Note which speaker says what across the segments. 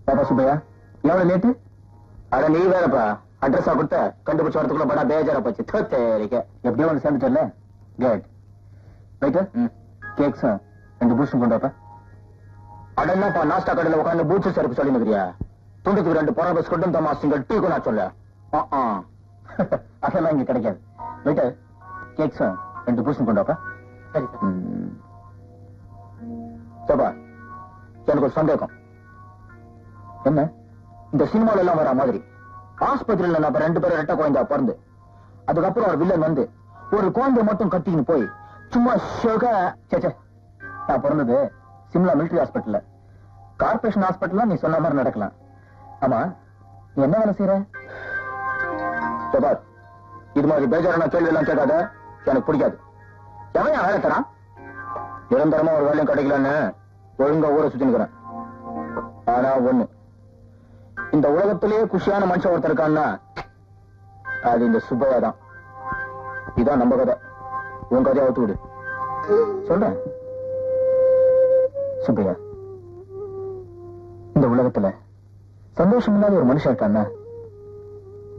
Speaker 1: பாப்பா சுப்பையா எவ்வளவு லேட்டு? அட நீ வேறப்பா அட்ரஸா கொடுத்த கண்டுபிடிச்ச வரத்துக்குள்ள படா பேஜாரா போச்சு. தேரிக்க எப்படியோ ஒன்று சேர்ந்துட்டல. கேட் வெயிட்டர் கேக்ஸும் 2 பூஸ்டும் கொண்டு வாப்பா. அட என்னப்பா நாஸ்டா கடையில் உட்காந்து பூச்சு சரக்கு சொல்லி நிக்கிறியா? துண்டுக்கு 2 பொறா பஸ் கொட்டும் தமா சிங்கிள் டீ கொண்டா சொல்ல. அதெல்லாம் இங்க கிடைக்காது. வெயிட்டர் கேக்ஸும் 2 பூஸ்டும் கொண்டு வாப்பா. சரி சப்பா எனக்கு ஒரு சந்தேகம். என்ன இந்த சினிமால எல்லாம் வர மாதிரி ஆஸ்பத்திரியில நம்ம 2 பேரும் ரெட்ட குழந்தையா பிறந்து அதுக்கப்புறம் ஒரு வில்லன் வந்து ஒரு குழந்தைய மட்டும் கட்டிக்கின்னு போய் சும்மா சேச்சே நான் பிறந்தது சிம்லா மிலிட்டரி ஹாஸ்பிட்டல்ல. கார்பரேஷன் ஹாஸ்பிட்டல்ல நீ சொன்ன மாதிரி நடக்கலாம். ஆமா நீ என்ன வேலை செய்யற? இது மாதிரி பேஜாரான கேள்வி எல்லாம் கேட்காத, எனக்கு பிடிக்காது. எவன் வேலை தரான்? நிரந்தரமா ஒரு வேலையும் கிடைக்கலன்னு ஒழுங்கா ஊரை சுத்தினுக்கிறேன். ஆனா ஒண்ணு, இந்த உலகத்திலேயே குஷியான மனுஷன் ஒருத்தர் இருக்கான்னா அது இந்த சுப்பையா தான். இதான் நம்ம கதை. உன் கதையை அவுத்து விடு. சொல்றேன் சுப்பையா, இந்த உலகத்துல சந்தோஷம் இல்லாத ஒரு மனுஷன் இருக்கான்னா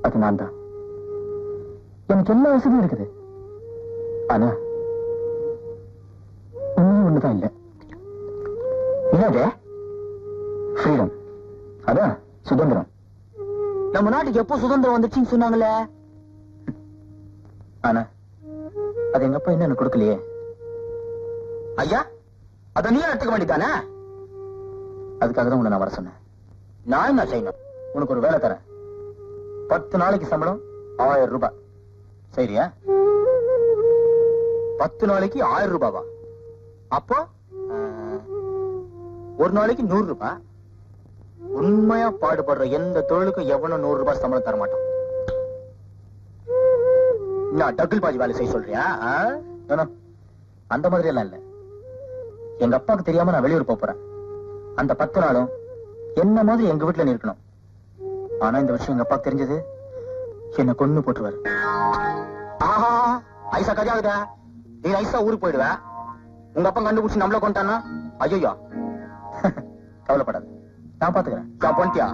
Speaker 1: அது நான் தான். எனக்கு எல்லா வசதியும் இருக்குது. ஆனா ஒண்ணுதான் இல்ல. என்னது? ஃப்ரீடம். அதான் சுதந்திரம். நம்ம நாட்டுக்கு எப்போ சுதந்திரம் வந்துச்சுன்னு சொன்னாங்களே, ஆனா அது எங்க அப்பா என்ன கொடுக்கலையே. ஐயா அத நீ எடுத்துக்க வேண்டியதானே? அதுக்காக தான் உன்னை நான் வர சொன்னேன். நான் என்ன செய்யணும்? உனக்கு ஒரு வேலை தரேன். 10 நாளைக்கு சம்பளம் 1000 ரூபாய். சரியா? 10 நாளைக்கு 1000 ரூபாவா? அப்போ ஒரு நாளைக்கு 100 ரூபாய். உண்மையா பாடுபடுற எந்த தொழிலுக்கும் எவனும் 100 ரூபாய் சம்பளம் தர மாட்டான். நான் டபுள் பாதி வேலை செய்ய சொல்றியா? அந்த மாதிரி எல்லாம் இல்ல. எங்க அப்பாவுக்கு தெரியாம நான் வெளியூர் போறேன். அந்த 10 நாளும் என்ன மாதிரி எங்க வீட்டுல இருக்கணும். ஆனா இந்த விஷயம் எங்க அப்பா தெரிஞ்சது என்ன கொன்னு போட்டுருவாரு. ஆஹா ஐசா கஜாகுதா, நீ ஐசா ஊருக்கு போயிடுவ. உங்க அப்பா கண்டுபிடிச்சு நம்மள கொண்டானா? ஐயோ கவலைப்படாது, நான் பாத்துக்கிறேன். பண்ணிட்டியா?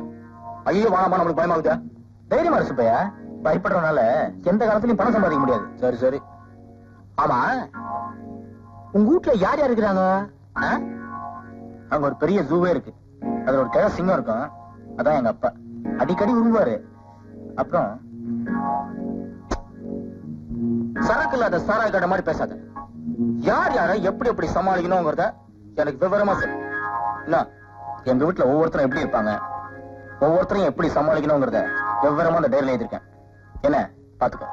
Speaker 1: ஐயோ வாமா, நம்மளுக்கு பயமாகுதா? தைரியமா இரு சுப்பையா. பயப்படுறதுனால எந்த காலத்திலயும் பணம் சம்பாதிக்க முடியாது. சரி சரி. ஆமா உங்க வீட்டுல யார் யார் இருக்கிறாங்க? அங்க ஒரு பெரிய ஜூவே இருக்கு. அதுல ஒரு கிழ சிங்கம் இருக்கும். அதான் எங்க அப்பா அடிக்கடி விரும்புவாரு. அப்புறம் சரக்கு இல்லாத சாராய கடை மாதிரி பேசாத. யார் யார எப்படி எப்படி சமாளிக்கணும்ங்கிறத எனக்கு விவரமா சொல்லு. என்ன எங்க வீட்டுல ஒவ்வொருத்தரும் எப்படி இருப்பாங்க, ஒவ்வொருத்தரையும் எப்படி சமாளிக்கணும்ங்கிறத விவரமா அந்த டைரியில எழுதிருக்கேன். என்ன பாத்துக்க.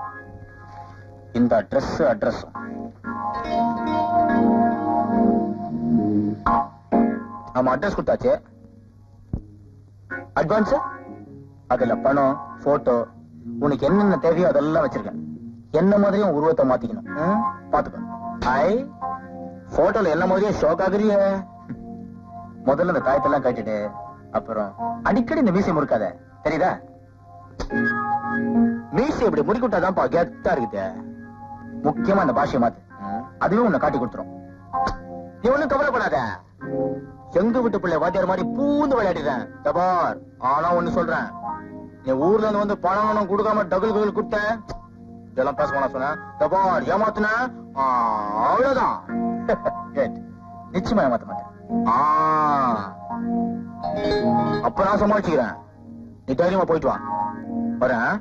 Speaker 1: இந்த அட்ரஸ் ஆமா அட்ரஸ் கொடுத்தாச்சு. அட்வான்ஸ் அதுல பணம், போட்டோ, உனக்கு என்னென்ன தேவையோ அதெல்லாம் வச்சிருக்கேன். என்ன மாதிரியும் உருவத்தை மாத்திக்கணும். பாத்துக்க. ஐ போட்டோல என்ன மாதிரியும் ஷோக் ஆகுறிய. முதல்ல இந்த தாயத்தெல்லாம் கட்டிட்டு அப்புறம் அடிக்கடி இந்த மீசை முறுக்காத, தெரியுதா? மீசை இப்படி முறுக்கிட்டாதான்ப்பா கெத்தா இருக்குது. முக்கியமா அந்த பாஷையை மாத்து, அதுவே உன்னை காட்டி கொடுத்துரும். நீ ஒண்ணும் கவலைப்படாத. எங்க வீட்டு பிள்ளை வாத்தியார் மாதிரி பூந்து விளையாடுறேன் தபார். ஆனா ஒண்ணு சொல்றேன், நீ ஊர்ல இருந்து வந்து பணம் கொடுக்காம டகுல் ககுல் கொடுத்த இதெல்லாம் பேச வேணா சொன்ன தபார். ஏமாத்துன அவ்வளவுதான். நிச்சயமா ஏமாத்த மாட்டேன். அப்ப நான் சமாளிச்சுக்கிறேன். நீ தைரியமா போயிட்டு வா. வரேன்.